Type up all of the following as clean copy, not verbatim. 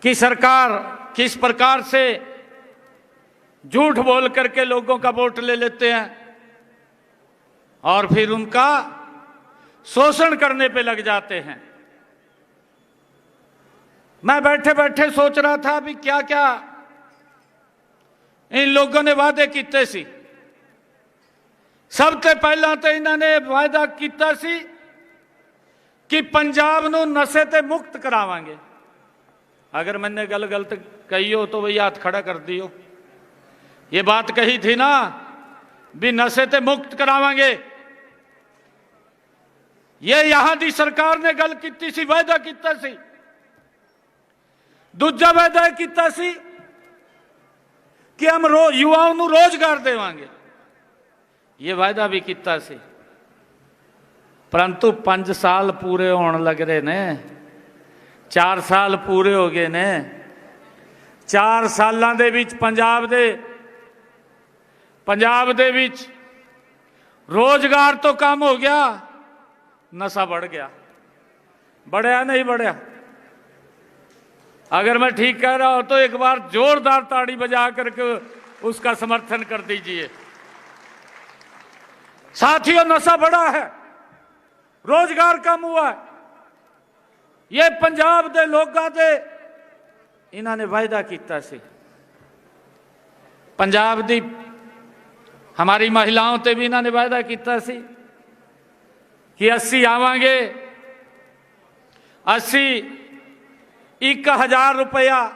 कि सरकार किस प्रकार से झूठ बोल करके लोगों का वोट ले लेते हैं और फिर उनका शोषण करने पे लग जाते हैं। मैं बैठे बैठे सोच रहा था भी क्या क्या इन लोगों ने वादे किए सी। सबसे पहला तो इन्होंने वायदा किया सी कि पंजाब नूं नशे ते मुक्त करावांगे। अगर मैंने गल गलत कही हो तो वही हाथ खड़ा कर दियो। ये बात कही थी ना भी नशे ते मुक्त करावांगे। ये यहां दी सरकार ने गल की सी, वायदा किया सी। दूजा वायदा किया सी कि हम युवाओं नूं रोजगार देवांगे। ये वायदा भी किया सी, परंतु 5 साल पूरे होने लग रहे ने, 4 साल पूरे हो गए ने। 4 सालों दे विच पंजाब दे विच रोजगार तो कम हो गया, नशा बढ़ गया। बढ़िया नहीं बढ़िया? अगर मैं ठीक कह रहा हूं तो एक बार जोरदार ताड़ी बजा करके उसका समर्थन कर दीजिए। साथियों, नशा बढ़ा है, रोजगार कम हुआ है। ये पंजाब दे लोगों दे इन्होंने वायदा किया सी। पंजाब दी हमारी महिलाओं ते भी इन्होंने वायदा किया सी कि 80 आवांगे, 81,000 रुपया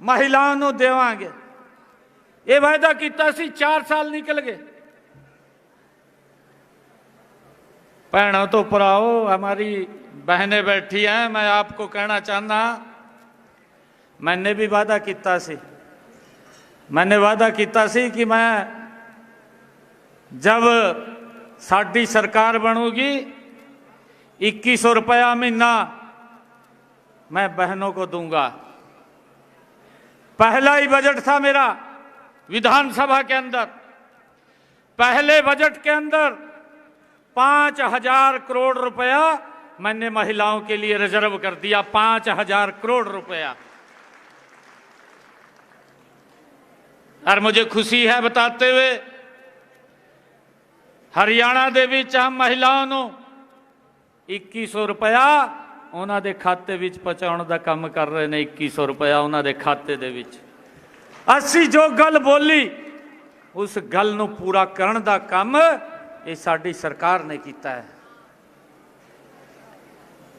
महिलाओं को देवांगे। ये वायदा किया सी। 4 साल निकल गए। भैनों तो भराओ, हमारी बहनें बैठी हैं, मैं आपको कहना चाहना, मैंने भी वादा किया सी। मैंने वादा किया सी कि मैं जब साडी सरकार बनूगी 2100 रुपया महीना मैं बहनों को दूंगा। पहला ही बजट था मेरा विधानसभा के अंदर। पहले बजट के अंदर 5,000 करोड़ रुपया मैंने महिलाओं के लिए रिजर्व कर दिया। 5,000 करोड़ रुपया। और मुझे खुशी है बताते हुए, हरियाणा दे विच हम महिलाओं को 2100 रुपया उन्हां दे खाते विच पहुंचाउण दा काम कर रहे ने। 2100 रुपया उन्हां दे खाते दे विच। असीं जो गल बोली उस गल नूं पूरा करन दा काम ये साडी सरकार ने किया है।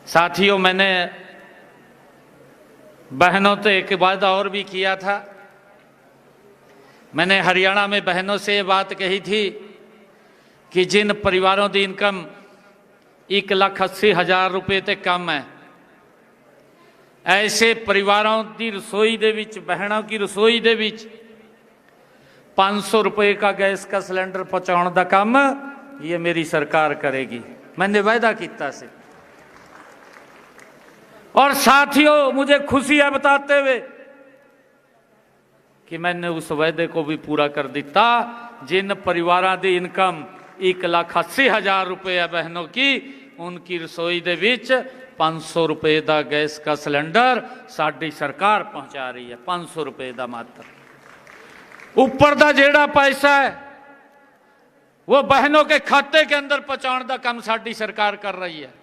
साथियों, मैंने बहनों से एक वादा और भी किया था। मैंने हरियाणा में बहनों से ये बात कही थी कि जिन परिवारों की इनकम 1,80,000 रुपये ते कम है, ऐसे परिवारों की रसोई दे विच, बहनों की रसोई दे विच 500 रुपये का गैस का सिलेंडर पहुंचाने का काम ये मेरी सरकार करेगी। मैंने वायदा किया से। और साथियों, मुझे खुशी है बताते हुए कि मैंने उस वायदे को भी पूरा कर दिता। जिन परिवारों की इनकम 1,80,000 रुपये है बहनों की, उनकी रसोई दे विच 500 रुपये का गैस का सिलेंडर साडी सरकार पहुंचा रही है। 500 रुपये का मात्र। ऊपर का जेड़ा पैसा है वो बहनों के खाते के अंदर पहुंचाने का काम साडी सरकार कर रही है।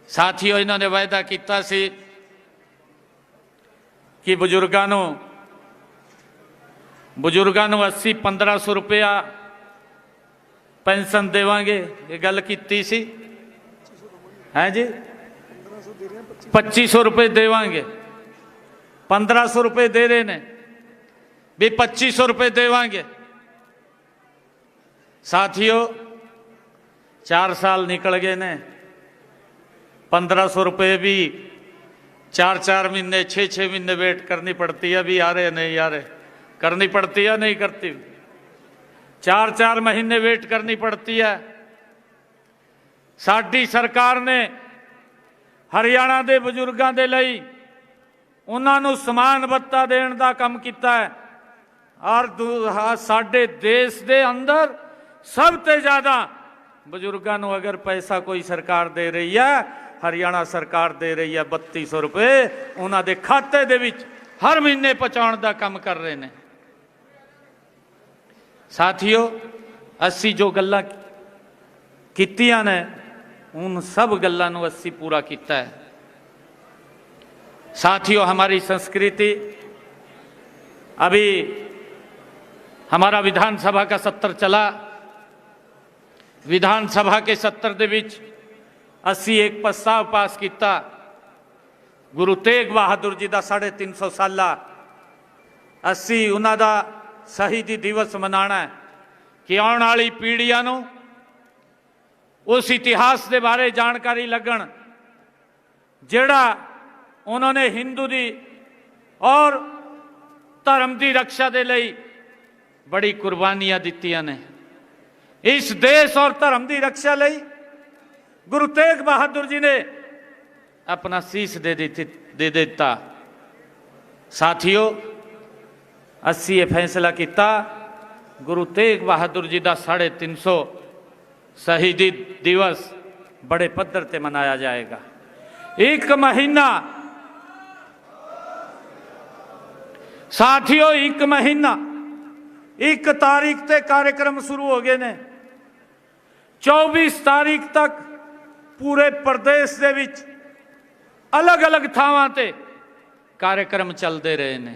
साथियों, इन्होंने वायदा किया सी कि बुजुर्गों को 80-1500 रुपया पेंशन देवांगे। ये गल की सी है जी। 2500 रुपये देवांगे। 1500 रुपये दे रहे ने भी 2500 रुपये देवांगे। साथियों, 4 साल निकल गए ने। 1500 रुपये भी 4-4 महीने, 6-6 महीने वेट करनी पड़ती है। अभी आ रहे नहीं आ रहे, करनी पड़ती है नहीं करती। 4-4 महीने वेट करनी पड़ती है। साडी सरकार ने हरियाणा के बजुर्गों के लिए उन्होंने समान भत्ता देने का काम किया है। और साडे देश के अंदर सबसे ज़्यादा बजुर्गों को अगर पैसा कोई सरकार दे रही है, हरियाणा सरकार दे रही है 3200 रुपये उन्होंने खाते दे विच हर महीने पहुँचाने का काम कर रहे हैं। साथियों, असी जो गल्लां कीतियां ने उन सब गल्लां नूं असी पूरा किया है। साथियों, हमारी संस्कृति, अभी हमारा विधानसभा का सत्र चला, विधानसभा के सत्र दे विच असी एक प्रस्ताव पास किया, गुरु तेग बहादुर जी का 350 साला असी उन्हां दा शहीदी दिवस मनाना है कि आने वाली पीढ़ियां नूं उस इतिहास के बारे जानकारी लगन जिहड़ा उन्होंने हिंदू दी और धर्म की रक्षा के लिए बड़ी कुर्बानियां दित्तियां ने। इस देश और धर्म की रक्षा लई गुरु तेग बहादुर जी ने अपना शीश दे दिता। साथियों, असी ये फैसला किया गुरु तेग बहादुर जी का 350 शहीदी दिवस बड़े पद्धर से मनाया जाएगा। एक महीना, साथियों, एक महीना 1 तारीख से कार्यक्रम शुरू हो गए ने। 24 तारीख तक पूरे प्रदेश के विच अलग अलग थावां ते कार्यक्रम चलते रहे ने।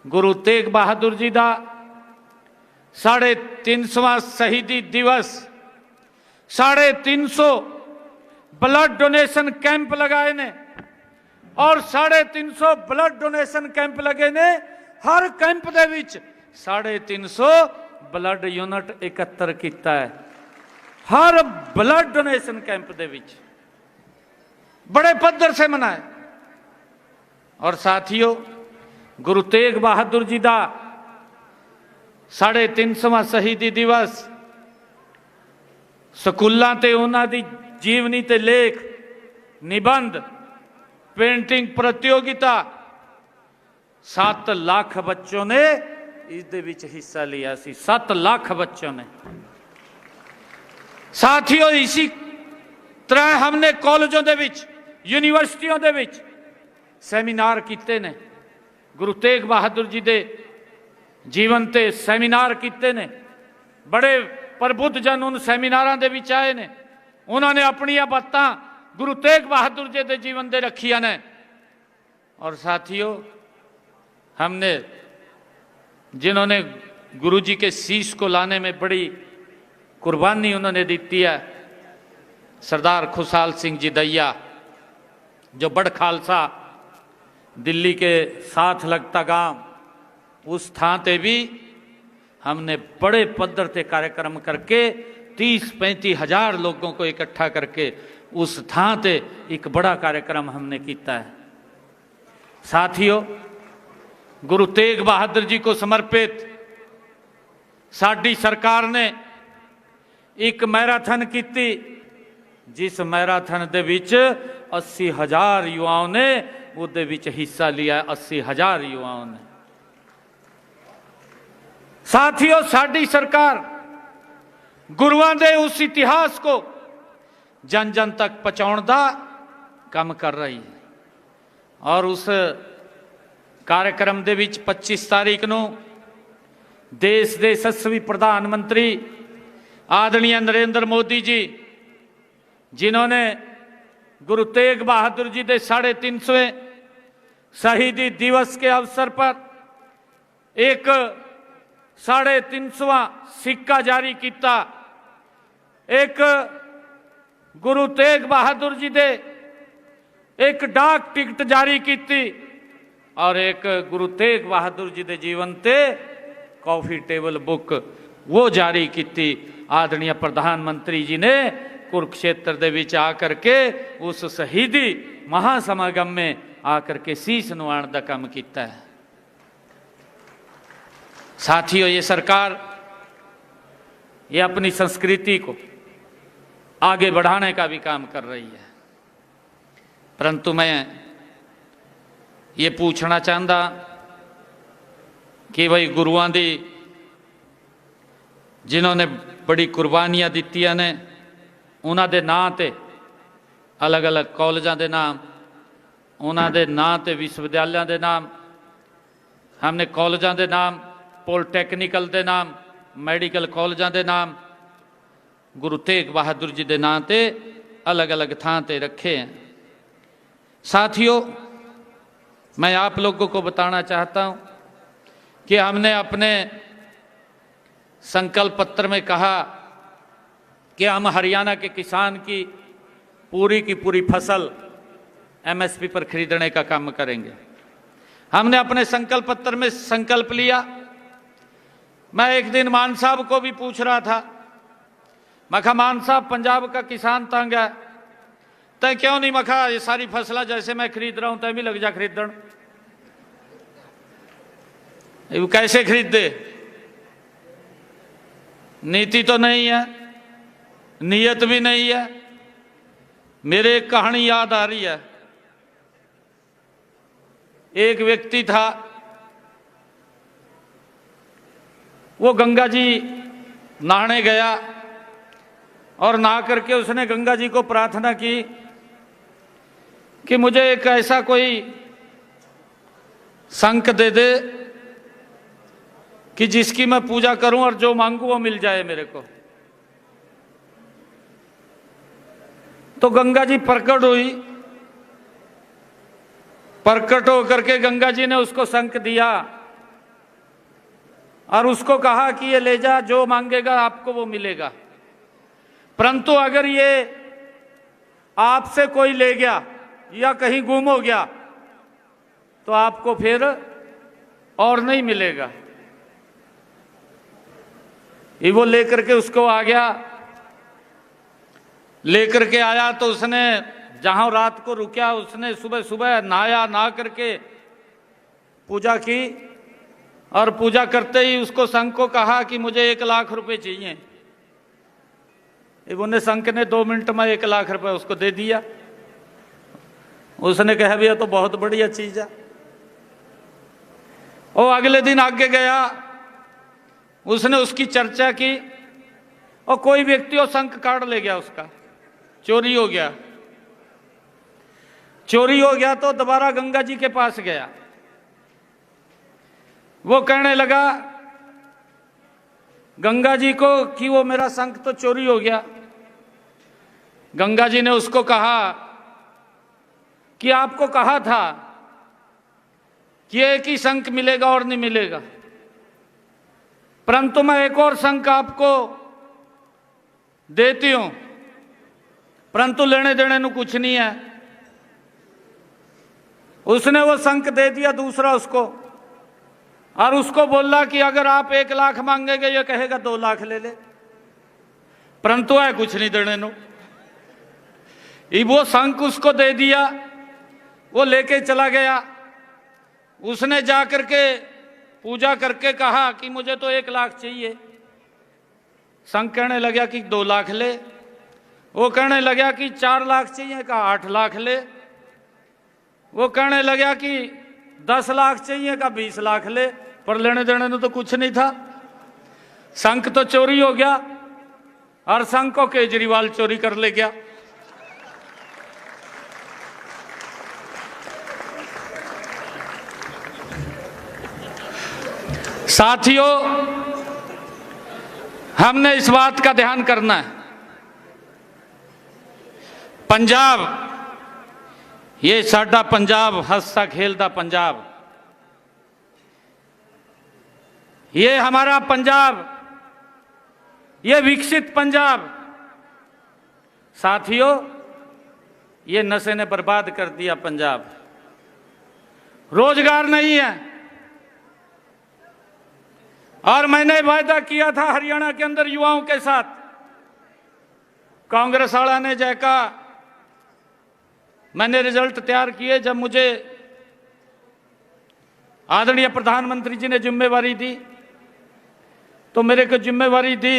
गुरु तेग बहादुर जी का 350वां शहीदी दिवस, 350 ब्लड डोनेशन कैंप लगाए ने और 350 ब्लड डोनेशन कैंप लगे ने। हर कैंप दे विच 350 ब्लड यूनिट एकत्र किया है, हर ब्लड डोनेशन कैंप दे विच बड़े पद्धर से मनाए। और साथियों, गुरु तेग बहादुर जी का 350वां शहीदी दिवस स्कूलों ते उन्हां दी जीवनी ते लेख, निबंध, पेंटिंग प्रतियोगिता 7 लाख बच्चों ने इस दे विच हिस्सा लिया सी। 7 लाख बच्चों ने। साथियों, इसी तरह हमने कॉलेजों दे विच, यूनिवर्सिटियों दे विच सैमीनार किए ने। गुरु तेग बहादुर जी दे जीवन ते सैमीनार किए ने। बड़े प्रबुद्ध जन उन सैमीनारां दे विच आए ने। उन्होंने अपनियां बातां गुरु तेग बहादुर जी के जीवन दे रखियां ने। और साथियों, हमने जिन्होंने गुरु जी के शीश को लाने में बड़ी कुर्बानी उन्होंने दी है, सरदार खुशहाल सिंह जी दैया, जो बड़ खालसा दिल्ली के साथ लगता गांव, उस थां ते भी हमने बड़े पद्धर से कार्यक्रम करके 30-35 हजार लोगों को इकट्ठा करके उस थां ते एक बड़ा कार्यक्रम हमने किया है। साथियों, गुरु तेग बहादुर जी को समर्पित साडी सरकार ने एक मैराथन की, जिस मैराथन दे विच 80,000 युवाओं ने उहदे विच हिस्सा लिया। 80,000 युवाओं ने। साथियों, साडी सरकार गुरुआं दे उस इतिहास को जन जन तक पहुंचाने का काम कर रही है। और उस कार्यक्रम दे विच 25 तारीख नूं देश के यशस्वी प्रधानमंत्री आदरणीय नरेंद्र मोदी जी, जिन्होंने गुरु तेग बहादुर जी के 350वें शहीदी दिवस के अवसर पर एक 350वां सिक्का जारी किया, एक गुरु तेग बहादुर जी दे एक डाक टिकट जारी की और एक गुरु तेग बहादुर जी के जीवन ते कॉफी टेबल बुक वो जारी की। आदरणीय प्रधानमंत्री जी ने कुरुक्षेत्र दे विच आकर के उस शहीदी महासमागम में आकर के शीश नवाण का काम किया है। साथियों, ये सरकार ये अपनी संस्कृति को आगे बढ़ाने का भी काम कर रही है। परंतु मैं ये पूछना चाहता कि भाई गुरुआं दी जिन्होंने बड़ी कुर्बानियां दित्तियां ने, उन्हां दे नां ते अलग अलग कॉलेजों के नाम, उन्होंने नाम तो विश्वविद्यालयों के नाम, हमने कॉलेजों के नाम, पॉलीटैक्निकल के नाम, मैडिकल कॉलेजों के नाम गुरु तेग बहादुर जी के नाम से अलग अलग थां पर रखे हैं। साथियों, मैं आप लोगों को बताना चाहता हूं कि हमने अपने संकल्प पत्र में कहा कि हम हरियाणा के किसान की पूरी फसल एमएसपी पर खरीदने का काम करेंगे। हमने अपने संकल्प पत्र में संकल्प लिया। मैं एक दिन मान साहब को भी पूछ रहा था, मैं कहा मान साहब पंजाब का किसान तंग है, तय क्यों नहीं मखा ये सारी फसला जैसे मैं खरीद रहा हूं तय भी लग जा खरीदन। वो कैसे खरीद दे? नीति तो नहीं है, नीयत भी नहीं है। मेरे एक कहानी याद आ रही है। एक व्यक्ति था, वो गंगा जी नहाने गया और नहा करके उसने गंगा जी को प्रार्थना की कि मुझे एक ऐसा कोई शंख दे दे कि जिसकी मैं पूजा करूं और जो मांगू वो मिल जाए मेरे को। तो गंगा जी प्रकट हुई, प्रकट होकर के गंगा जी ने उसको शंख दिया और उसको कहा कि ये ले जा, जो मांगेगा आपको वो मिलेगा। परंतु अगर ये आपसे कोई ले गया या कहीं गुम हो गया तो आपको फिर और नहीं मिलेगा। ये वो लेकर के उसको आ गया। लेकर के आया तो उसने जहां रात को रुका उसने सुबह सुबह नहाया, नहा करके पूजा की और पूजा करते ही उसको संघ को कहा कि मुझे 1 लाख रुपए चाहिए। उन्हें संघ ने 2 मिनट में 1 लाख रुपए उसको दे दिया। उसने कहा भैया तो बहुत बढ़िया चीज है। वो अगले दिन आगे गया, उसने उसकी चर्चा की और कोई व्यक्ति वो शंख काट ले गया, उसका चोरी हो गया। चोरी हो गया तो दोबारा गंगा जी के पास गया। वो कहने लगा गंगा जी को कि वो मेरा शंख तो चोरी हो गया। गंगा जी ने उसको कहा कि आपको कहा था कि एक ही शंख मिलेगा और नहीं मिलेगा, परंतु मैं एक और शंख आपको देती हूं, परंतु लेने देने ਨੂੰ कुछ नहीं है। उसने वो शंख दे दिया दूसरा उसको और उसको बोला कि अगर आप 1 लाख मांगेंगे, ये कहेगा 2 लाख ले ले, परंतु है कुछ नहीं देने नु। वो शंख उसको दे दिया, वो लेके चला गया। उसने जा करके पूजा करके कहा कि मुझे तो 1 लाख चाहिए। शंख कहने लगा कि 2 लाख ले। वो कहने लगा कि 4 लाख चाहिए, कहा 8 लाख ले। वो कहने लगा कि 10 लाख चाहिए, कहा 20 लाख ले, पर लेने देने में तो कुछ नहीं था। शंख तो चोरी हो गया और शंख को केजरीवाल चोरी कर ले गया। साथियों, हमने इस बात का ध्यान करना है। पंजाब, ये साडा पंजाब, हंसता खेलता पंजाब, ये हमारा पंजाब, ये विकसित पंजाब। साथियों, ये नशे ने बर्बाद कर दिया पंजाब। रोजगार नहीं है। और मैंने वायदा किया था हरियाणा के अंदर युवाओं के साथ, कांग्रेस वाला ने जय कहा, मैंने रिजल्ट तैयार किए। जब मुझे आदरणीय प्रधानमंत्री जी ने जिम्मेवारी दी तो मेरे को जिम्मेवारी दी,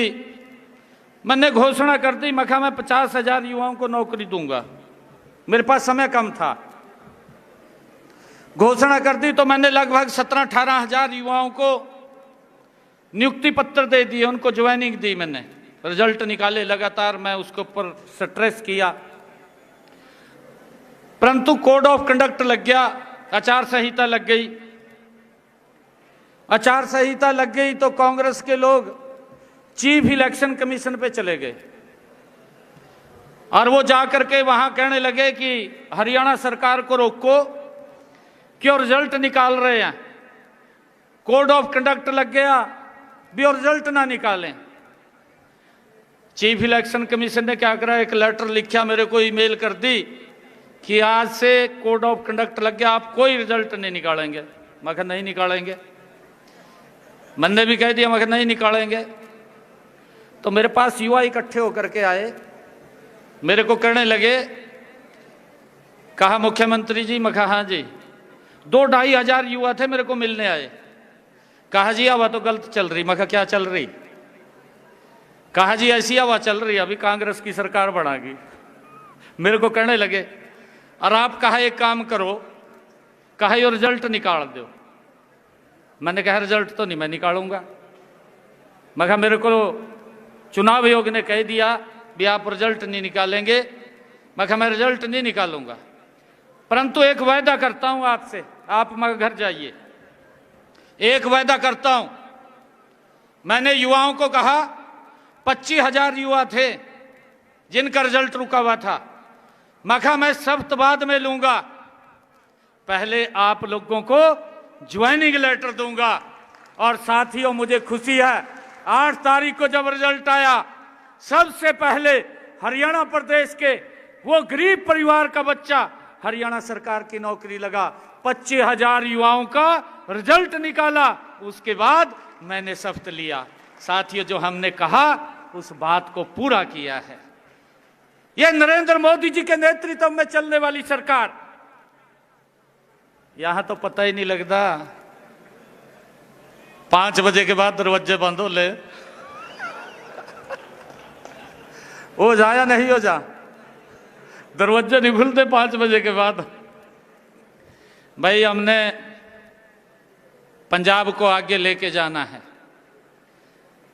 मैंने घोषणा कर दी, मैं 50,000 युवाओं को नौकरी दूंगा। मेरे पास समय कम था, घोषणा कर दी तो मैंने लगभग 17-18 हजार युवाओं को नियुक्ति पत्र दे दिए, उनको ज्वाइनिंग दी। मैंने रिजल्ट निकाले लगातार, मैं उसके ऊपर स्ट्रेस किया। परंतु कोड ऑफ कंडक्ट लग गया, आचार संहिता लग गई। आचार संहिता लग गई तो कांग्रेस के लोग चीफ इलेक्शन कमीशन पे चले गए और वो जाकर के वहां कहने लगे कि हरियाणा सरकार को रोको, क्यों रिजल्ट निकाल रहे हैं, कोड ऑफ कंडक्ट लग गया भी और रिजल्ट ना निकालें। चीफ इलेक्शन कमीशन ने क्या करा, एक लेटर लिखा, मेरे को ईमेल कर दी कि आज से कोड ऑफ कंडक्ट लग गया, आप कोई रिजल्ट नहीं निकालेंगे। मैं कहा नहीं निकालेंगे। मैंने भी कह दिया, मैं कहा नहीं निकालेंगे। तो मेरे पास युवा इकट्ठे होकर के आए, मेरे को कहने लगे, कहा मुख्यमंत्री जी। मैं कहा हाँ जी। 2-2.5 हजार युवा थे, मेरे को मिलने आए। कहा जी हवा तो गलत चल रही। मैं कहा क्या चल रही? कहा जी ऐसी हवा चल रही, अभी कांग्रेस की सरकार बनागी। मेरे को कहने लगे, और आप कहा एक काम करो, कहा ये रिजल्ट निकाल दो। मैंने कहा रिजल्ट तो नहीं मैं निकालूंगा। मैं कहा मेरे को चुनाव आयोग ने कह दिया भी आप रिजल्ट नहीं निकालेंगे। मैं कहा मैं रिजल्ट नहीं निकालूंगा, परंतु एक वायदा करता हूं आपसे, आप मगर घर जाइए। एक वायदा करता हूं, मैंने युवाओं को कहा, 25,000 युवा थे जिनका रिजल्ट रुका हुआ था। मैं कहा मैं सख्त बाद में लूंगा, पहले आप लोगों को ज्वाइनिंग लेटर दूंगा। और साथियों मुझे खुशी है, 8 तारीख को जब रिजल्ट आया, सबसे पहले हरियाणा प्रदेश के वो गरीब परिवार का बच्चा हरियाणा सरकार की नौकरी लगा। 25,000 युवाओं का रिजल्ट निकाला, उसके बाद मैंने शपथ लिया। साथियों जो हमने कहा उस बात को पूरा किया है। यह नरेंद्र मोदी जी के नेतृत्व में चलने वाली सरकार। यहां तो पता ही नहीं लगता 5 बजे के बाद दरवाजे बंद हो ले, हो जा या नहीं हो जा, दरवाजे नहीं खुलते 5 बजे के बाद। भाई हमने पंजाब को आगे लेके जाना है।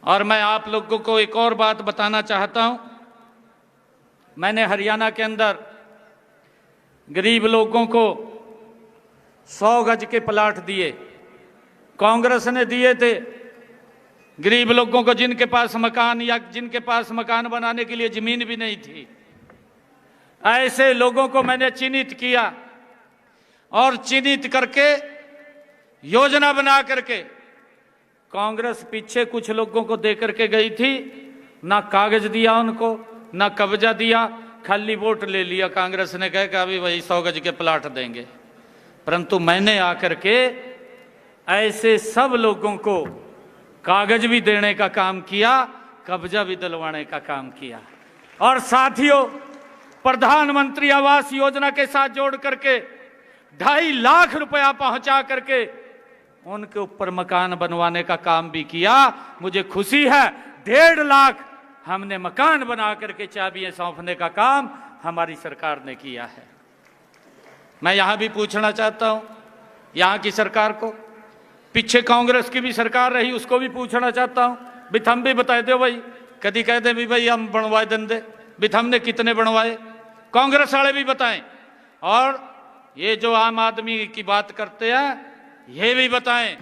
और मैं आप लोगों को एक और बात बताना चाहता हूं, मैंने हरियाणा के अंदर गरीब लोगों को 100 गज के प्लाट दिए, कांग्रेस ने दिए थे गरीब लोगों को जिनके पास मकान या जिनके पास मकान बनाने के लिए जमीन भी नहीं थी। ऐसे लोगों को मैंने चिन्हित किया और चिन्हित करके योजना बना करके, कांग्रेस पीछे कुछ लोगों को दे करके गई थी, ना कागज दिया उनको, ना कब्जा दिया, खाली वोट ले लिया। कांग्रेस ने कहा कि अभी वही 100 गज के प्लाट देंगे, परंतु मैंने आकर के ऐसे सब लोगों को कागज भी देने का काम किया, कब्जा भी दिलवाने का काम किया। और साथियों प्रधानमंत्री आवास योजना के साथ जोड़ करके 2.5 लाख रुपया पहुंचा करके उनके ऊपर मकान बनवाने का काम भी किया। मुझे खुशी है 1.5 लाख हमने मकान बना करके चाबियां सौंपने का काम हमारी सरकार ने किया है। मैं यहां भी पूछना चाहता हूं यहां की सरकार को, पीछे कांग्रेस की भी सरकार रही, उसको भी पूछना चाहता हूं भी थम भी बता दो भाई, कभी कह दे भी भाई हम बनवाए धंधे भी हमने कितने बनवाए, कांग्रेस वाले भी बताएं। और ये जो आम आदमी की बात करते हैं ये भी बताएं।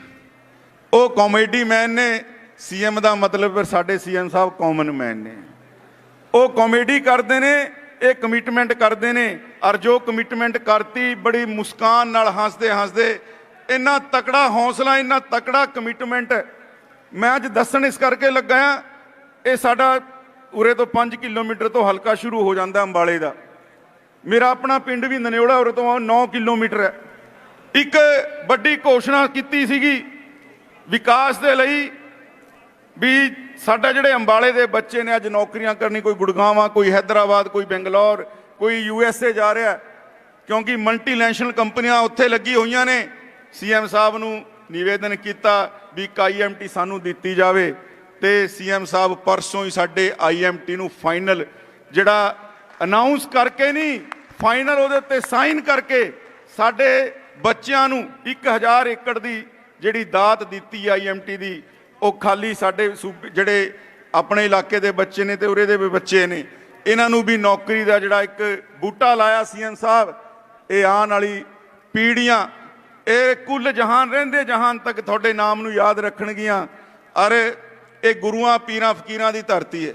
ਉਹ ਕਾਮੇਡੀ ਮੈਨ ਨੇ ਸੀਐਮ ਦਾ ਮਤਲਬ ਫਿਰ ਸਾਡੇ ਸੀਐਮ ਸਾਹਿਬ ਕਾਮਨ ਮੈਨ ਨੇ। ਉਹ ਕਾਮੇਡੀ ਕਰਦੇ ਨੇ, ਇਹ ਕਮਿਟਮੈਂਟ ਕਰਦੇ ਨੇ, ਔਰ ਜੋ ਕਮਿਟਮੈਂਟ ਕਰਤੀ ਬੜੀ ਮੁਸਕਾਨ ਨਾਲ ਹੱਸਦੇ ਹੱਸਦੇ, ਇੰਨਾ ਤਕੜਾ ਹੌਸਲਾ, ਇੰਨਾ ਤਕੜਾ ਕਮਿਟਮੈਂਟ ਮੈਂ ਅੱਜ ਦੱਸਣ ਇਸ ਕਰਕੇ ਲੱਗਾ ਆ। ਇਹ ਸਾਡਾ ਉਰੇ ਤੋਂ 5 ਕਿਲੋਮੀਟਰ ਤੋਂ ਹਲਕਾ ਸ਼ੁਰੂ ਹੋ ਜਾਂਦਾ ਅੰਬਾਲੇ ਦਾ। ਮੇਰਾ ਆਪਣਾ ਪਿੰਡ ਵੀ ਨਨਿਓੜਾ ਉਰੇ ਤੋਂ 9 ਕਿਲੋਮੀਟਰ ਹੈ। ਇੱਕ ਵੱਡੀ ਘੋਸ਼ਣਾ ਕੀਤੀ ਸੀਗੀ ਵਿਕਾਸ ਦੇ ਲਈ ਵੀ ਸਾਡਾ ਜਿਹੜੇ ਅੰਬਾਲੇ ਦੇ ਬੱਚੇ ਨੇ ਅੱਜ ਨੌਕਰੀਆਂ ਕਰਨੀ, ਕੋਈ ਗੁੜਗਾਵਾਂ, ਕੋਈ ਹੈਦਰਾਬਾਦ, ਕੋਈ ਬੰਗਲੌਰ, ਕੋਈ USA ਜਾ ਰਿਹਾ, ਕਿਉਂਕਿ ਮਲਟੀਨੈਸ਼ਨਲ ਕੰਪਨੀਆਂ ਉੱਥੇ ਲੱਗੀ ਹੋਈਆਂ ਨੇ। ਸੀਐਮ ਸਾਹਿਬ ਨੂੰ ਨਿਵੇਦਨ ਕੀਤਾ ਵੀ ਇੱਕ IMT ਸਾਨੂੰ ਦਿੱਤੀ ਜਾਵੇ, ਤੇ ਸੀਐਮ ਸਾਹਿਬ ਪਰਸੋਂ ਹੀ ਸਾਡੇ IMT ਨੂੰ ਫਾਈਨਲ ਜਿਹੜਾ ਅਨਾਉਂਸ ਕਰਕੇ ਨਹੀਂ, ਫਾਈਨਲ ਉਹਦੇ ਉੱਤੇ ਸਾਈਨ ਕਰਕੇ ਸਾਡੇ ਬੱਚਿਆਂ ਨੂੰ 1000 ਏਕੜ ਦੀ ਜਿਹੜੀ ਦਾਤ ਦਿੱਤੀ IMT ਦੀ, ਉਹ ਖਾਲੀ ਸਾਡੇ ਜਿਹੜੇ ਆਪਣੇ ਇਲਾਕੇ ਦੇ ਬੱਚੇ ਨੇ ਤੇ ਉਰੇ ਦੇ ਵੀ ਬੱਚੇ ਨੇ, ਇਹਨਾਂ ਨੂੰ ਵੀ ਨੌਕਰੀ ਦਾ ਜਿਹੜਾ ਇੱਕ ਬੂਟਾ ਲਾਇਆ ਸੀਐਮ ਸਾਹਿਬ। ਇਹ ਆਉਣ ਵਾਲੀ ਪੀੜ੍ਹੀਆਂ ਇਹ ਕੁੱਲ ਜਹਾਨ ਰਹਿੰਦੇ ਜਹਾਨ ਤੱਕ ਤੁਹਾਡੇ ਨਾਮ ਨੂੰ ਯਾਦ ਰੱਖਣਗੀਆਂ। ਅਰ ਇਹ ਗੁਰੂਆਂ ਪੀਰਾਂ ਫਕੀਰਾਂ ਦੀ ਧਰਤੀ ਹੈ।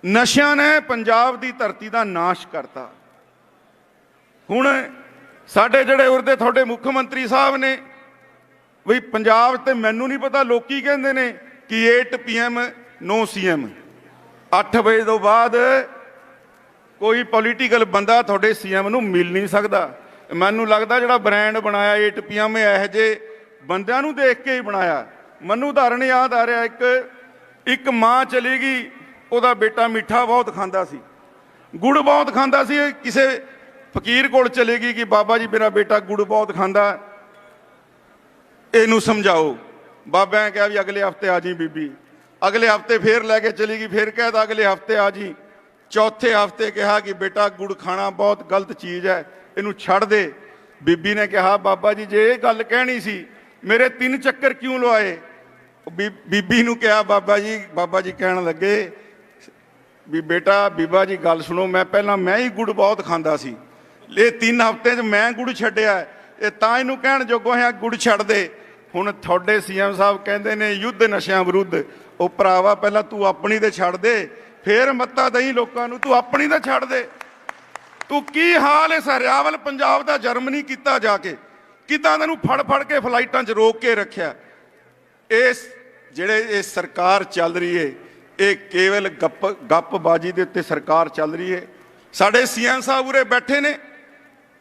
ਨਸ਼ਿਆਂ ਨੇ ਪੰਜਾਬ ਦੀ ਧਰਤੀ ਦਾ ਨਾਸ਼ ਕਰਤਾ। ਹੁਣ ਸਾਡੇ ਜਿਹੜੇ ਉਰਦੇ ਤੁਹਾਡੇ ਮੁੱਖ ਮੰਤਰੀ ਸਾਹਿਬ ਨੇ ਵੀ ਪੰਜਾਬ ਤੇ ਮੈਨੂੰ ਨਹੀਂ ਪਤਾ ਲੋਕੀ ਕਹਿੰਦੇ ਨੇ ਕਿ 8 PM ਨੋ CM 8 ਵਜੇ ਤੋਂ ਬਾਅਦ ਕੋਈ ਪੋਲੀਟੀਕਲ ਬੰਦਾ ਤੁਹਾਡੇ CM ਨੂੰ ਮਿਲ ਨਹੀਂ ਸਕਦਾ। ਮੈਨੂੰ ਲੱਗਦਾ ਜਿਹੜਾ ਬ੍ਰਾਂਡ ਬਣਾਇਆ 8 PM ਇਹੋ ਜਿਹੇ ਬੰਦਿਆਂ ਨੂੰ ਦੇਖ ਕੇ ਹੀ ਬਣਾਇਆ। ਮੈਨੂੰ ਉਦਾਹਰਣ ਯਾਦ ਆ ਰਿਹਾ, ਇੱਕ ਮਾਂ ਚਲੀ ਗਈ, ਉਹਦਾ ਬੇਟਾ ਮਿੱਠਾ ਬਹੁਤ ਖਾਂਦਾ ਸੀ, ਗੁੜ ਬਹੁਤ ਖਾਂਦਾ ਸੀ। ਕਿਸੇ ਫਕੀਰ ਕੋਲ ਚਲੇਗੀ ਕਿ ਬਾਬਾ ਜੀ ਮੇਰਾ ਬੇਟਾ ਗੁੜ ਬਹੁਤ ਖਾਂਦਾ, ਇਹਨੂੰ ਸਮਝਾਓ। ਬਾਬਾ ਨੇ ਕਿਹਾ ਵੀ ਅਗਲੇ ਹਫਤੇ ਆ ਜੀ ਬੀਬੀ। ਅਗਲੇ ਹਫਤੇ ਫੇਰ ਲੈ ਕੇ ਚਲੀ ਗਈ, ਫੇਰ ਕਹਿਤਾ ਅਗਲੇ ਹਫਤੇ ਆ ਜੀ। ਚੌਥੇ ਹਫਤੇ ਕਿਹਾ ਕਿ ਬੇਟਾ ਗੁੜ ਖਾਣਾ ਬਹੁਤ ਗਲਤ ਚੀਜ਼ ਹੈ, ਇਹਨੂੰ ਛੱਡ ਦੇ। ਬੀਬੀ ਨੇ ਕਿਹਾ ਬਾਬਾ ਜੀ ਜੇ ਇਹ ਗੱਲ ਕਹਿਣੀ ਸੀ ਮੇਰੇ 3 ਚੱਕਰ ਕਿਉਂ ਲਵਾਏ। ਬੀਬੀ ਨੂੰ ਕਿਹਾ ਬਾਬਾ ਜੀ ਕਹਿਣ ਲੱਗੇ ਵੀ ਬੇਟਾ ਬੀਬਾ ਜੀ ਗੱਲ ਸੁਣੋ, ਪਹਿਲਾਂ ਮੈਂ ਹੀ ਗੁੜ ਬਹੁਤ ਖਾਂਦਾ ਸੀ, ਇਹ 3 ਹਫ਼ਤੇ 'ਚ ਮੈਂ ਗੁੜ ਛੱਡਿਆ, ਇਹ ਤਾਂ ਇਹਨੂੰ ਕਹਿਣ ਜੋਗੋ ਹੈ ਗੁੜ ਛੱਡ ਦੇ। ਹੁਣ ਤੁਹਾਡੇ CM ਸਾਹਿਬ ਕਹਿੰਦੇ ਨੇ ਯੁੱਧ ਨਸ਼ਿਆਂ ਵਿਰੁੱਧ। ਉਹ ਭਰਾਵਾ ਪਹਿਲਾਂ ਤੂੰ ਆਪਣੀ ਤੇ ਛੱਡ ਦੇ, ਫੇਰ ਮੱਤਾ ਦਈ ਲੋਕਾਂ ਨੂੰ। ਤੂੰ ਆਪਣੀ ਤਾਂ ਛੱਡ ਦੇ। ਤੂੰ ਕੀ ਹਾਲ ਇਸ ਹਰਿਆਵਲ ਪੰਜਾਬ ਦਾ ਜਰਮਨੀ ਕੀਤਾ ਜਾ ਕੇ, ਕਿੱਦਾਂ ਤੈਨੂੰ ਫੜ ਕੇ ਫਲਾਈਟਾਂ 'ਚ ਰੋਕ ਕੇ ਰੱਖਿਆ। ਇਹ ਸਰਕਾਰ ਚੱਲ ਰਹੀ ਹੈ, ਇਹ ਕੇਵਲ ਗੱਪਬਾਜੀ ਦੇ ਉੱਤੇ ਸਰਕਾਰ ਚੱਲ ਰਹੀ ਹੈ। ਸਾਡੇ CM ਸਾਹਿਬ ਉਰੇ ਬੈਠੇ ਨੇ,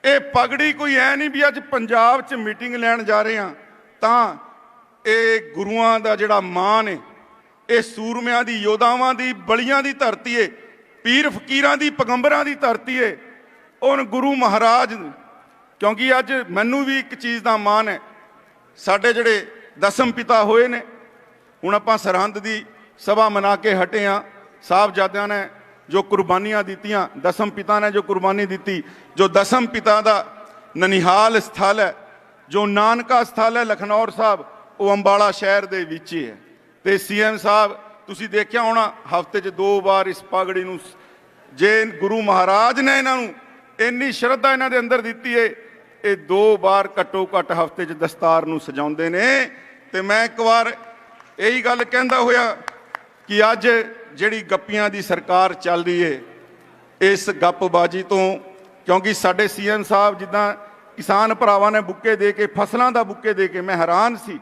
ਇਹ ਪਗੜੀ ਕੋਈ ਐ ਨਹੀਂ ਵੀ ਅੱਜ ਪੰਜਾਬ 'ਚ ਮੀਟਿੰਗ ਲੈਣ ਜਾ ਰਹੇ ਹਾਂ ਤਾਂ ਇਹ ਗੁਰੂਆਂ ਦਾ ਜਿਹੜਾ ਮਾਣ ਹੈ, ਇਹ ਸੂਰਮਿਆਂ ਦੀ ਯੋਧਾਵਾਂ ਦੀ ਬਲੀਆਂ ਦੀ ਧਰਤੀ ਹੈ, ਪੀਰ ਫਕੀਰਾਂ ਦੀ ਪੈਗੰਬਰਾਂ ਦੀ ਧਰਤੀ ਹੈ। ਉਹ ਗੁਰੂ ਮਹਾਰਾਜ, ਕਿਉਂਕਿ ਅੱਜ ਮੈਨੂੰ ਵੀ ਇੱਕ ਚੀਜ਼ ਦਾ ਮਾਣ ਹੈ, ਸਾਡੇ ਜਿਹੜੇ 10ਮ ਪਿਤਾ ਹੋਏ ਨੇ। ਹੁਣ ਆਪਾਂ ਸਰਹੰਦ ਦੀ ਸਭਾ ਮਨਾ ਕੇ ਹਟੇ ਹਾਂ। ਸਾਹਿਬਜ਼ਾਦਿਆਂ ਨੇ ਜੋ ਕੁਰਬਾਨੀਆਂ ਦਿੱਤੀਆਂ, 10ਮ ਪਿਤਾ ਨੇ ਜੋ ਕੁਰਬਾਨੀ ਦਿੱਤੀ, ਜੋ 10ਮ ਪਿਤਾ ਦਾ ਨਨਿਹਾਲ ਸਥਲ ਹੈ, ਜੋ ਨਾਨਕਾ ਸਥਲ ਹੈ ਲਖਨੌਰ ਸਾਹਿਬ, ਉਹ ਅੰਬਾਲਾ ਸ਼ਹਿਰ ਦੇ ਵਿੱਚ ਹੀ ਹੈ। ਤੇ CM ਸਾਹਿਬ ਤੁਸੀਂ ਦੇਖਿਆ ਹੋਣਾ ਹਫ਼ਤੇ 'ਚ 2 ਵਾਰ ਇਸ ਪਗੜੀ ਨੂੰ, ਜੇ ਗੁਰੂ ਮਹਾਰਾਜ ਨੇ ਇਹਨਾਂ ਨੂੰ ਇੰਨੀ ਸ਼ਰਧਾ ਇਹਨਾਂ ਦੇ ਅੰਦਰ ਦਿੱਤੀ ਹੈ, ਇਹ 2 ਵਾਰ ਘੱਟੋ ਘੱਟ ਹਫ਼ਤੇ 'ਚ ਦਸਤਾਰ ਨੂੰ ਸਜਾਉਂਦੇ ਨੇ। ਤੇ ਮੈਂ ਇੱਕ ਵਾਰ ਇਹੀ ਗੱਲ ਕਹਿੰਦਾ ਹੋਇਆ ਕਿ ਅੱਜ ਜਿਹੜੀ ਗੱਪੀਆਂ ਦੀ ਸਰਕਾਰ ਚੱਲ ਰਹੀ ਹੈ, ਇਸ ਗੱਪਬਾਜੀ ਤੋਂ, ਕਿਉਂਕਿ ਸਾਡੇ CM ਸਾਹਿਬ ਜਿੱਦਾਂ ਕਿਸਾਨ ਭਰਾਵਾਂ ਨੇ ਬੁੱਕੇ ਦੇ ਕੇ, ਫਸਲਾਂ ਦਾ ਬੁੱਕੇ ਦੇ ਕੇ, ਮੈਂ ਹੈਰਾਨ ਸੀ।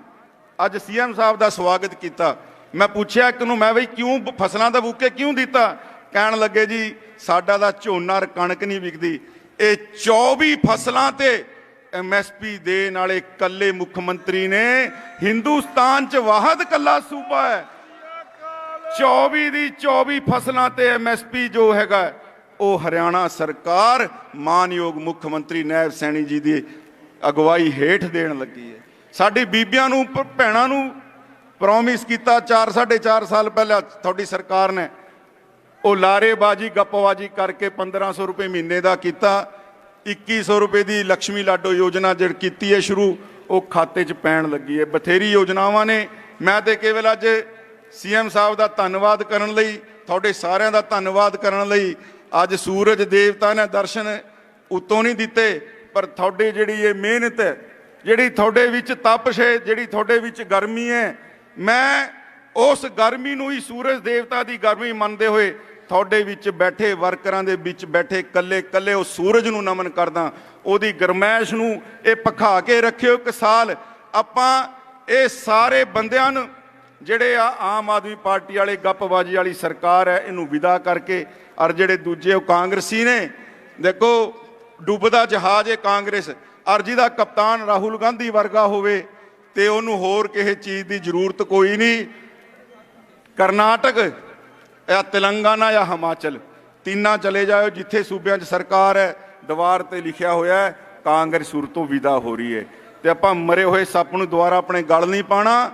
ਅੱਜ CM ਸਾਹਿਬ ਦਾ ਸਵਾਗਤ ਕੀਤਾ। ਮੈਂ ਪੁੱਛਿਆ ਇੱਕ ਨੂੰ, ਮੈਂ ਬਈ ਕਿਉਂ ਫਸਲਾਂ ਦਾ ਬੁੱਕੇ ਕਿਉਂ ਦਿੱਤਾ? ਕਹਿਣ ਲੱਗੇ ਜੀ ਸਾਡਾ ਦਾ ਝੋਨਾ ਕਣਕ ਨਹੀਂ ਵਿਕਦੀ। ਇਹ 24 ਫਸਲਾਂ ਤੇ MSP ਦੇਣ ਵਾਲੇ ਕੱਲੇ ਮੁੱਖ ਮੰਤਰੀ ਨੇ। ਹਿੰਦੁਸਤਾਨ 'ਚ ਵਾਹਦ ਕੱਲਾ ਸੂਬਾ ਹੈ 24 ਦੀ 24 ਫਸਲਾਂ ਤੇ MSP ਜੋ ਹੈਗਾ ਉਹ ਹਰਿਆਣਾ ਸਰਕਾਰ ਮਾਨਯੋਗ ਮੁੱਖ ਮੰਤਰੀ ਨਾਇਬ ਸੈਣੀ ਜੀ ਦੀ ਅਗਵਾਈ ਹੇਠ ਦੇਣ ਲੱਗੀ ਹੈ। ਸਾਡੀ ਬੀਬੀਆਂ ਨੂੰ, ਭੈਣਾਂ ਨੂੰ ਪ੍ਰੋਮਿਸ ਕੀਤਾ 4-4.5 ਸਾਲ ਪਹਿਲਾਂ ਤੁਹਾਡੀ ਸਰਕਾਰ ਨੇ, ਉਹ ਲਾਰੇਬਾਜ਼ੀ ਗੱਪਬਾਜ਼ੀ ਕਰਕੇ 1500 ਰੁਪਏ ਮਹੀਨੇ ਦਾ ਕੀਤਾ। 2100 ਰੁਪਏ ਦੀ ਲక్ష్ਮੀ ਲਾਡੋ ਯੋਜਨਾ ਜਿਹੜੀ ਕੀਤੀ ਹੈ ਸ਼ੁਰੂ, ਉਹ ਖਾਤੇ 'ਚ ਪੈਣ ਲੱਗੀ ਹੈ। ਬਥੇਰੀ ਯੋਜਨਾਵਾਂ ਨੇ। ਮੈਂ ਤੇ ਕੇਵਲ ਅੱਜ CM ਸਾਹਿਬ ਦਾ ਧੰਨਵਾਦ ਕਰਨ ਲਈ, ਤੁਹਾਡੇ ਸਾਰਿਆਂ ਦਾ ਧੰਨਵਾਦ ਕਰਨ ਲਈ, ਅੱਜ ਸੂਰਜ ਦੇਵਤਾ ਨੇ ਦਰਸ਼ਨ ਉਤੋਂ ਨਹੀਂ ਦਿੱਤੇ, ਪਰ ਤੁਹਾਡੀ ਜਿਹੜੀ ਇਹ ਮਿਹਨਤ ਹੈ, ਜਿਹੜੀ ਤੁਹਾਡੇ ਵਿੱਚ ਤਪਸ਼ ਹੈ, ਜਿਹੜੀ ਤੁਹਾਡੇ ਵਿੱਚ ਗਰਮੀ ਹੈ, ਮੈਂ ਉਸ ਗਰਮੀ ਨੂੰ ਹੀ ਸੂਰਜ ਦੇਵਤਾ ਦੀ ਗਰਮੀ ਮੰਨਦੇ ਹੋਏ ਤੁਹਾਡੇ ਵਿੱਚ ਬੈਠੇ ਵਰਕਰਾਂ ਦੇ ਵਿੱਚ ਬੈਠੇ ਕੱਲੇ ਉਹ ਸੂਰਜ ਨੂੰ ਨਮਨ ਕਰਦਾ। ਉਹਦੀ ਗਰਮੈਸ਼ ਨੂੰ ਇਹ ਭਖਾ ਕੇ ਰੱਖਿਓ। ਇੱਕ ਸਾਲ ਆਪਾਂ ਇਹ ਸਾਰੇ ਬੰਦਿਆਂ ਨੂੰ ਜਿਹੜੇ ਆਮ ਆਦਮੀ ਪਾਰਟੀ ਵਾਲੇ ਗੱਪਬਾਜੀ ਵਾਲੀ ਸਰਕਾਰ ਹੈ, ਇਹਨੂੰ ਵਿਦਾ ਕਰਕੇ, ਔਰ ਜਿਹੜੇ ਦੂਜੇ ਉਹ ਕਾਂਗਰਸੀ ਨੇ, ਦੇਖੋ ਡੁੱਬਦਾ ਜਹਾਜ਼ ਹੈ ਕਾਂਗਰਸ, ਔਰ ਜਿਹਦਾ ਕਪਤਾਨ ਰਾਹੁਲ ਗਾਂਧੀ ਵਰਗਾ ਹੋਵੇ ਤੇ ਉਹਨੂੰ ਹੋਰ ਕਿਸੇ ਚੀਜ਼ ਦੀ ਜ਼ਰੂਰਤ ਕੋਈ ਨਹੀਂ। ਕਰਨਾਟਕ ਜਾਂ ਤੇਲੰਗਾਨਾ ਜਾਂ ਹਿਮਾਚਲ, ਤਿੰਨਾਂ ਚਲੇ ਜਾਓ ਜਿੱਥੇ ਸੂਬਿਆਂ 'ਚ ਸਰਕਾਰ ਹੈ, ਦੀਵਾਰ ਤੇ ਲਿਖਿਆ ਹੋਇਆ ਹੈ ਕਾਂਗਰਸ ਉਰ ਤੋਂ ਵਿਦਾ ਹੋ ਰਹੀ ਹੈ। ਤੇ ਆਪਾਂ ਮਰੇ ਹੋਏ ਸੱਪ ਨੂੰ ਦੁਬਾਰਾ ਆਪਣੇ ਗਲ ਨਹੀਂ ਪਾਣਾ।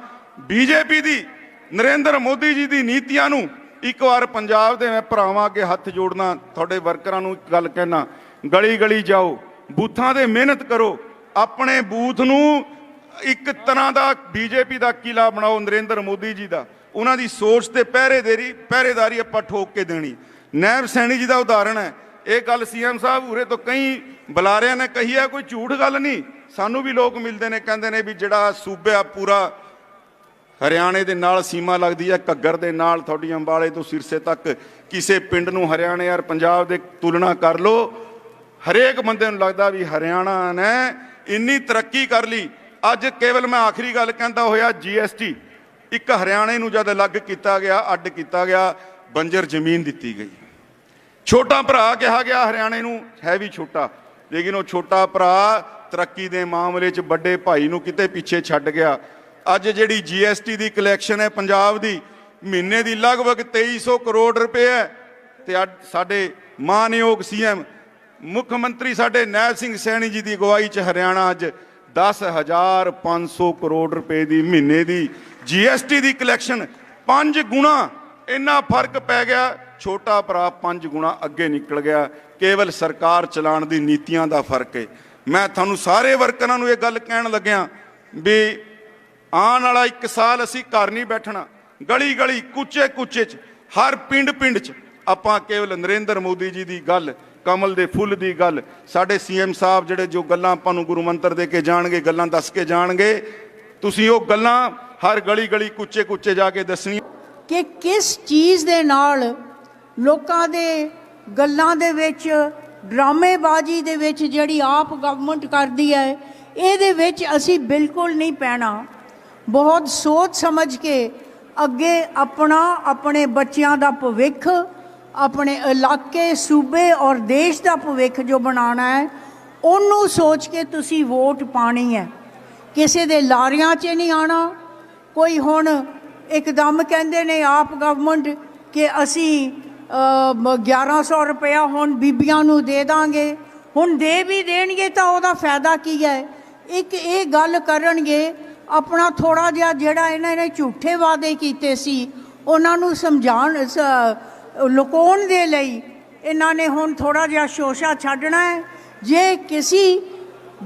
BJP ਦੀ, ਨਰਿੰਦਰ ਮੋਦੀ ਜੀ ਦੀ ਨੀਤੀਆਂ ਨੂੰ ਇੱਕ ਵਾਰ ਪੰਜਾਬ ਦੇ ਮੈਂ ਭਰਾਵਾਂ ਅੱਗੇ ਹੱਥ ਜੋੜਨਾ, ਤੁਹਾਡੇ ਵਰਕਰਾਂ ਨੂੰ ਇੱਕ ਗੱਲ ਕਹਿਣਾ, ਗਲੀ ਗਲੀ ਜਾਓ, ਬੂਥਾਂ ਦੇ ਮਿਹਨਤ ਕਰੋ, ਆਪਣੇ ਬੂਥ ਨੂੰ ਇੱਕ ਤਰ੍ਹਾਂ ਦਾ BJP ਦਾ ਕਿਲਾ ਬਣਾਓ ਨਰਿੰਦਰ ਮੋਦੀ ਜੀ ਦਾ। ਉਹਨਾਂ ਦੀ ਸੋਚ ਤੇ ਪਹਿਰੇਦਾਰੀ ਆਪਾਂ ਠੋਕ ਕੇ ਦੇਣੀ। ਨਾਇਬ ਸੈਣੀ ਜੀ ਦਾ ਉਦਾਹਰਣ ਹੈ ਇਹ ਗੱਲ। CM ਸਾਹਿਬ ਉਰੇ ਤੋਂ ਕਈ ਬੁਲਾਰਿਆਂ ਨੇ ਕਹੀ ਹੈ, ਕੋਈ ਝੂਠ ਗੱਲ ਨਹੀਂ। ਸਾਨੂੰ ਵੀ ਲੋਕ ਮਿਲਦੇ ਨੇ, ਕਹਿੰਦੇ ਨੇ ਵੀ ਜਿਹੜਾ ਸੂਬਾ ਪੂਰਾ ਹਰਿਆਣੇ ਦੇ ਨਾਲ ਸੀਮਾ ਲੱਗਦੀ ਹੈ, ਘੱਗਰ ਦੇ ਨਾਲ, ਤੁਹਾਡੀ ਅੰਬਾਲੇ ਤੋਂ ਸਿਰਸੇ ਤੱਕ ਕਿਸੇ ਪਿੰਡ ਨੂੰ ਹਰਿਆਣੇ ਔਰ ਪੰਜਾਬ ਦੇ ਤੁਲਨਾ ਕਰ ਲਓ, ਹਰੇਕ ਬੰਦੇ ਨੂੰ ਲੱਗਦਾ ਵੀ ਹਰਿਆਣਾ ਨੇ ਇੰਨੀ ਤਰੱਕੀ ਕਰ ਲਈ। ਅੱਜ ਕੇਵਲ ਮੈਂ ਆਖਰੀ ਗੱਲ ਕਹਿੰਦਾ ਹੋਇਆ, GST ਇੱਕ ਹਰਿਆਣੇ ਨੂੰ ਜਦ ਅਲੱਗ ਕੀਤਾ ਗਿਆ, ਅੱਡ ਕੀਤਾ ਗਿਆ, ਬੰਜਰ ਜ਼ਮੀਨ ਦਿੱਤੀ ਗਈ। ਛੋਟਾ ਭਰਾ ਕਿਹਾ ਗਿਆ ਹਰਿਆਣੇ ਨੂੰ, ਹੈ ਵੀ ਛੋਟਾ, ਲੇਕਿਨ ਉਹ ਛੋਟਾ ਭਰਾ ਤਰੱਕੀ ਦੇ ਮਾਮਲੇ 'ਚ ਵੱਡੇ ਭਾਈ ਨੂੰ ਕਿਤੇ ਪਿੱਛੇ ਛੱਡ ਗਿਆ। ਅੱਜ ਜਿਹੜੀ GST ਦੀ ਕਲੈਕਸ਼ਨ ਹੈ ਪੰਜਾਬ ਦੀ, ਮਹੀਨੇ ਦੀ ਲਗਭਗ 2300 ਕਰੋੜ ਰੁਪਏ ਹੈ। ਤੇ ਅੱਜ ਸਾਡੇ ਮਾਨਯੋਗ CM ਮੁੱਖ ਮੰਤਰੀ ਸਾਡੇ ਨੈਬ ਸਿੰਘ ਸੈਣੀ ਜੀ ਦੀ ਅਗਵਾਈ 'ਚ ਹਰਿਆਣਾ ਅੱਜ 10,500 ਕਰੋੜ ਰੁਪਏ ਦੀ ਮਹੀਨੇ ਦੀ GST ਦੀ ਕਲੈਕਸ਼ਨ, 5 ਗੁਣਾ ਇੰਨਾ ਫਰਕ ਪੈ ਗਿਆ। ਛੋਟਾ ਭਰਾ 5 ਗੁਣਾ ਅੱਗੇ ਨਿਕਲ ਗਿਆ। ਕੇਵਲ ਸਰਕਾਰ ਚਲਾਉਣ ਦੀ ਨੀਤੀਆਂ ਦਾ ਫਰਕ ਹੈ। ਮੈਂ ਤੁਹਾਨੂੰ ਸਾਰੇ ਵਰਕਰਾਂ ਨੂੰ ਇਹ ਗੱਲ ਕਹਿਣ ਲੱਗਿਆ ਵੀ ਆਉਣ ਵਾਲਾ 1 ਸਾਲ ਅਸੀਂ ਘਰ ਨਹੀਂ ਬੈਠਣਾ, ਗਲੀ ਗਲੀ, ਕੁੱਚੇ ਕੁੱਚੇ 'ਚ, ਹਰ ਪਿੰਡ ਪਿੰਡ 'ਚ ਆਪਾਂ ਕੇਵਲ ਨਰਿੰਦਰ ਮੋਦੀ ਜੀ ਦੀ ਗੱਲ, ਕਮਲ ਦੇ ਫੁੱਲ ਦੀ ਗੱਲ, ਸਾਡੇ CM ਸਾਹਿਬ ਜਿਹੜੇ ਜੋ ਗੱਲਾਂ ਆਪਾਂ ਨੂੰ ਗੁਰੂ ਮੰਤਰ ਦੇ ਕੇ ਜਾਣਗੇ, ਗੱਲਾਂ ਦੱਸ ਕੇ ਜਾਣਗੇ, ਤੁਸੀਂ ਉਹ ਗੱਲਾਂ ਹਰ ਗਲੀ ਗਲੀ, ਕੁੱਚੇ ਕੁੱਚੇ ਜਾ ਕੇ ਦੱਸਣੀ ਕਿ ਕਿਸ ਚੀਜ਼ ਦੇ ਨਾਲ ਲੋਕਾਂ ਦੇ ਗੱਲਾਂ ਦੇ ਵਿੱਚ, ਡਰਾਮੇਬਾਜ਼ੀ ਦੇ ਵਿੱਚ ਜਿਹੜੀ ਆਪ ਗਵਰਨਮੈਂਟ ਕਰਦੀ ਹੈ, ਇਹਦੇ ਵਿੱਚ ਅਸੀਂ ਬਿਲਕੁਲ ਨਹੀਂ ਪੈਣਾ। ਬਹੁਤ ਸੋਚ ਸਮਝ ਕੇ ਅੱਗੇ ਆਪਣੇ ਬੱਚਿਆਂ ਦਾ ਭਵਿੱਖ, ਆਪਣੇ ਇਲਾਕੇ, ਸੂਬੇ ਔਰ ਦੇਸ਼ ਦਾ ਭਵਿੱਖ ਜੋ ਬਣਾਉਣਾ ਹੈ, ਉਹਨੂੰ ਸੋਚ ਕੇ ਤੁਸੀਂ ਵੋਟ ਪਾਣੀ ਹੈ। ਕਿਸੇ ਦੇ ਲਾਰਿਆਂ 'ਚ ਨਹੀਂ ਆਉਣਾ। ਕੋਈ ਹੁਣ ਇੱਕਦਮ ਕਹਿੰਦੇ ਨੇ ਆਪ ਗਵਰਨਮੈਂਟ ਕਿ ਅਸੀਂ 1100 ਰੁਪਇਆ ਹੁਣ ਬੀਬੀਆਂ ਨੂੰ ਦੇ ਦਾਂਗੇ। ਹੁਣ ਦੇ ਵੀ ਦੇਣਗੇ ਤਾਂ ਉਹਦਾ ਫਾਇਦਾ ਕੀ ਹੈ? ਇੱਕ ਇਹ ਗੱਲ ਕਰਨਗੇ, ਆਪਣਾ ਥੋੜ੍ਹਾ ਜਿਹਾ ਜਿਹੜਾ ਇਹਨਾਂ ਨੇ ਝੂਠੇ ਵਾਅਦੇ ਕੀਤੇ ਸੀ ਉਹਨਾਂ ਨੂੰ ਲੁਕਾਉਣ ਦੇ ਲਈ ਇਹਨਾਂ ਨੇ ਹੁਣ ਥੋੜ੍ਹਾ ਜਿਹਾ ਸ਼ੋਸ਼ਾ ਛੱਡਣਾ ਹੈ। ਜੇ ਕਿਸੇ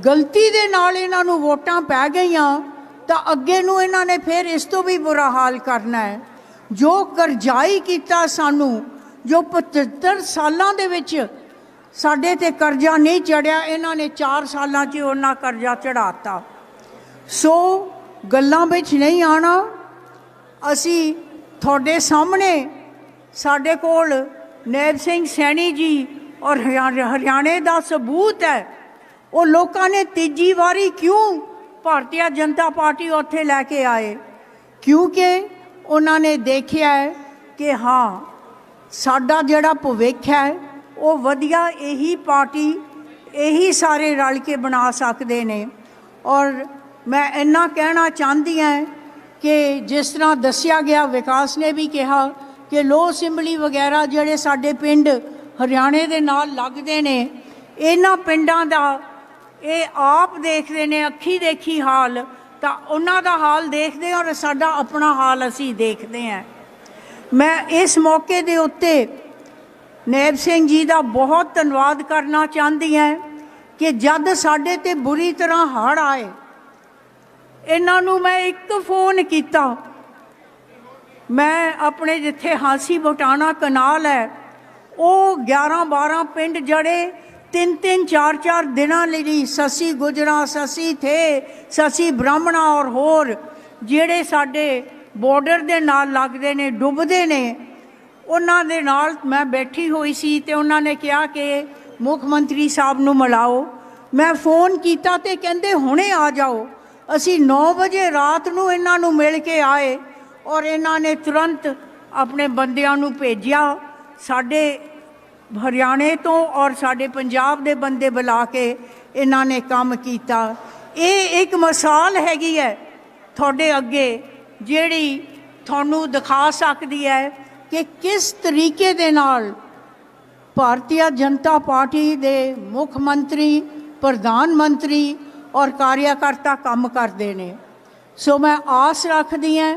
ਗਲਤੀ ਦੇ ਨਾਲ ਇਹਨਾਂ ਨੂੰ ਵੋਟਾਂ ਪੈ ਗਈਆਂ ਤਾਂ ਅੱਗੇ ਨੂੰ ਇਹਨਾਂ ਨੇ ਫਿਰ ਇਸ ਤੋਂ ਵੀ ਬੁਰਾ ਹਾਲ ਕਰਨਾ ਹੈ। ਜੋ ਕਰਜ਼ਾਈ ਕੀਤਾ ਸਾਨੂੰ, ਜੋ 75 ਸਾਲਾਂ ਦੇ ਵਿੱਚ ਸਾਡੇ ਤੇ ਕਰਜ਼ਾ ਨਹੀਂ ਚੜਿਆ, ਇਹਨਾਂ ਨੇ 4 ਸਾਲਾਂ 'ਚ ਉਹਨਾਂ ਕਰਜ਼ਾ ਚੜਾਤਾ। ਸੋ ਗੱਲਾਂ ਵਿੱਚ ਨਹੀਂ ਆਉਣਾ। ਅਸੀਂ ਤੁਹਾਡੇ ਸਾਹਮਣੇ, ਸਾਡੇ ਕੋਲ ਨੈਬ ਸਿੰਘ ਸੈਣੀ ਜੀ ਔਰ ਹਰਿਆਣੇ ਦਾ ਸਬੂਤ ਹੈ। ਉਹ ਲੋਕਾਂ ਨੇ ਤੀਜੀ ਵਾਰੀ ਕਿਉਂ ਭਾਰਤੀ ਜਨਤਾ ਪਾਰਟੀ ਉੱਥੇ ਲੈ ਕੇ ਆਏ? ਕਿਉਂਕਿ ਉਹਨਾਂ ਨੇ ਦੇਖਿਆ ਹੈ ਕਿ ਹਾਂ, ਸਾਡਾ ਜਿਹੜਾ ਭਵਿੱਖ ਹੈ ਉਹ ਵਧੀਆ ਇਹੀ ਪਾਰਟੀ, ਇਹੀ ਸਾਰੇ ਰਲ ਕੇ ਬਣਾ ਸਕਦੇ ਨੇ। ਔਰ ਮੈਂ ਇੰਨਾ ਕਹਿਣਾ ਚਾਹੁੰਦੀ ਹਾਂ ਕਿ ਜਿਸ ਤਰ੍ਹਾਂ ਦੱਸਿਆ ਗਿਆ, ਵਿਕਾਸ ਨੇ ਵੀ ਕਿਹਾ ਕਿ ਲੋ ਅਸੈਂਬਲੀ ਵਗੈਰਾ ਜਿਹੜੇ ਸਾਡੇ ਪਿੰਡ ਹਰਿਆਣੇ ਦੇ ਨਾਲ ਲੱਗਦੇ ਨੇ, ਇਹਨਾਂ ਪਿੰਡਾਂ ਦਾ ਇਹ ਆਪ ਦੇਖਦੇ ਨੇ, ਅੱਖੀ ਦੇਖੀ ਹਾਲ, ਤਾਂ ਉਹਨਾਂ ਦਾ ਹਾਲ ਦੇਖਦੇ ਔਰ ਸਾਡਾ ਆਪਣਾ ਹਾਲ ਅਸੀਂ ਦੇਖਦੇ ਹਾਂ। ਮੈਂ ਇਸ ਮੌਕੇ ਦੇ ਉੱਤੇ ਨੈਬ ਸਿੰਘ ਜੀ ਦਾ ਬਹੁਤ ਧੰਨਵਾਦ ਕਰਨਾ ਚਾਹੁੰਦੀ ਹਾਂ ਕਿ ਜਦ ਸਾਡੇ ਤੇ ਬੁਰੀ ਤਰ੍ਹਾਂ ਹੜ੍ਹ ਆਏ, ਇਹਨਾਂ ਨੂੰ ਮੈਂ ਇੱਕ ਫੋਨ ਕੀਤਾ। ਮੈਂ ਆਪਣੇ ਜਿੱਥੇ ਹਾਂਸੀ ਬਟਾਣਾ ਕਨਾਲ ਹੈ, ਉਹ 11-12 ਪਿੰਡ ਜਿਹੜੇ 3-3 4-4 ਦਿਨਾਂ ਲਈ ਸਸੀ ਗੁਜਰਾ, ਸਸੀ ਥੇ, ਸਸੀ ਬ੍ਰਾਹਮਣਾ ਔਰ ਹੋਰ ਜਿਹੜੇ ਸਾਡੇ ਬਾਰਡਰ ਦੇ ਨਾਲ ਲੱਗਦੇ ਨੇ, ਡੁੱਬਦੇ ਨੇ, ਉਹਨਾਂ ਦੇ ਨਾਲ ਮੈਂ ਬੈਠੀ ਹੋਈ ਸੀ ਤੇ ਉਹਨਾਂ ਨੇ ਕਿਹਾ ਕਿ ਮੁੱਖ ਮੰਤਰੀ ਸਾਹਿਬ ਨੂੰ ਮਿਲਾਓ। ਮੈਂ ਫੋਨ ਕੀਤਾ ਤੇ ਕਹਿੰਦੇ ਹੁਣੇ ਆ ਜਾਓ। ਅਸੀਂ 9 ਵਜੇ ਰਾਤ ਨੂੰ ਇਹਨਾਂ ਨੂੰ ਮਿਲ ਕੇ ਆਏ ਔਰ ਇਹਨਾਂ ਨੇ ਤੁਰੰਤ ਆਪਣੇ ਬੰਦਿਆਂ ਨੂੰ ਭੇਜਿਆ, ਸਾਡੇ ਹਰਿਆਣੇ ਤੋਂ ਔਰ ਸਾਡੇ ਪੰਜਾਬ ਦੇ ਬੰਦੇ ਬੁਲਾ ਕੇ ਇਹਨਾਂ ਨੇ ਕੰਮ ਕੀਤਾ। ਇਹ ਇੱਕ ਮਿਸਾਲ ਹੈਗੀ ਹੈ ਤੁਹਾਡੇ ਅੱਗੇ, ਜਿਹੜੀ ਤੁਹਾਨੂੰ ਦਿਖਾ ਸਕਦੀ ਹੈ ਕਿ ਕਿਸ ਤਰੀਕੇ ਦੇ ਨਾਲ ਭਾਰਤੀ ਜਨਤਾ ਪਾਰਟੀ ਦੇ ਮੁੱਖ ਮੰਤਰੀ, ਪ੍ਰਧਾਨ ਮੰਤਰੀ ਔਰ ਕਾਰਿਆਕਰਤਾ ਕੰਮ ਕਰਦੇ ਨੇ। ਸੋ ਮੈਂ ਆਸ ਰੱਖਦੀ ਹਾਂ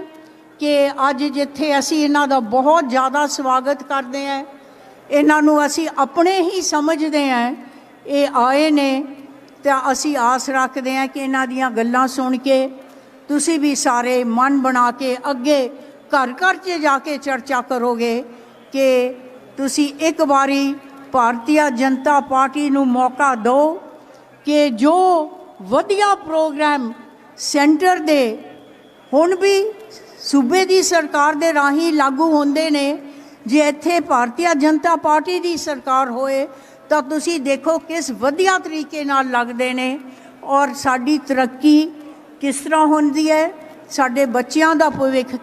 ਕਿ ਅੱਜ ਜਿੱਥੇ ਅਸੀਂ ਇਹਨਾਂ ਦਾ ਬਹੁਤ ਜ਼ਿਆਦਾ ਸਵਾਗਤ ਕਰਦੇ ਹਾਂ, ਇਹਨਾਂ ਨੂੰ ਅਸੀਂ ਆਪਣੇ ਹੀ ਸਮਝਦੇ ਹਾਂ, ਇਹ ਆਏ ਨੇ, ਤਾਂ ਅਸੀਂ ਆਸ ਰੱਖਦੇ ਹਾਂ ਕਿ ਇਹਨਾਂ ਦੀਆਂ ਗੱਲਾਂ ਸੁਣ ਕੇ ਤੁਸੀਂ ਵੀ ਸਾਰੇ ਮਨ ਬਣਾ ਕੇ ਅੱਗੇ ਘਰ ਘਰ 'ਚ ਜਾ ਕੇ ਚਰਚਾ ਕਰੋਗੇ ਕਿ ਤੁਸੀਂ ਇੱਕ ਵਾਰੀ ਭਾਰਤੀ ਜਨਤਾ ਪਾਰਟੀ ਨੂੰ ਮੌਕਾ ਦਿਓ ਕਿ ਜੋ ਵਧੀਆ ਪ੍ਰੋਗਰਾਮ ਸੈਂਟਰ ਦੇ ਹੁਣ ਵੀ ਸੂਬੇ ਦੀ ਸਰਕਾਰ ਦੇ ਰਾਹੀਂ ਲਾਗੂ ਹੁੰਦੇ ਨੇ, ਜੇ ਇੱਥੇ ਭਾਰਤੀ ਜਨਤਾ ਪਾਰਟੀ ਦੀ ਸਰਕਾਰ ਹੋਏ ਤਾਂ ਤੁਸੀਂ ਦੇਖੋ ਕਿਸ ਵਧੀਆ ਤਰੀਕੇ ਨਾਲ ਲੱਗਦੇ ਨੇ ਔਰ ਸਾਡੀ ਤਰੱਕੀ ਕਿਸ ਤਰ੍ਹਾਂ ਹੁੰਦੀ ਹੈ, ਸਾਡੇ ਬੱਚਿਆਂ ਦਾ ਭਵਿੱਖ